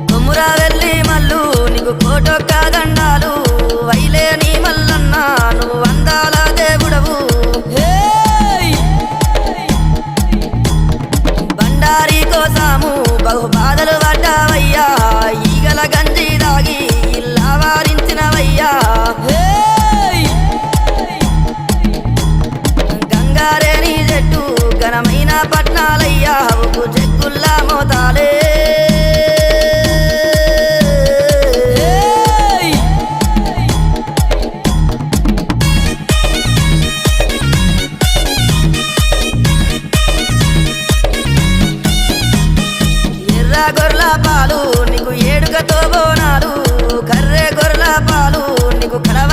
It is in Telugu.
కొమ్మురా వెళ్ళి మల్లు నీకు కోటొక్క దండాలు వైలేని మల్లన్న నువ్వు వందాల దేవుడవు బండారి కోసాము బహు బాధలు పడ్డావయ్యా ఈగల గంజి దాగి ఇల్లా వారించినవయ్యా గంగారేని చెట్టు ఘనమైన పట్నాలయ్యా ఉప్పు చెక్కుల్లా మోతాలే గొర్రెల పాలు నీకు ఏడుగతో బోనాలు కర్రె గొర్రెల పాలు నీకు కడవ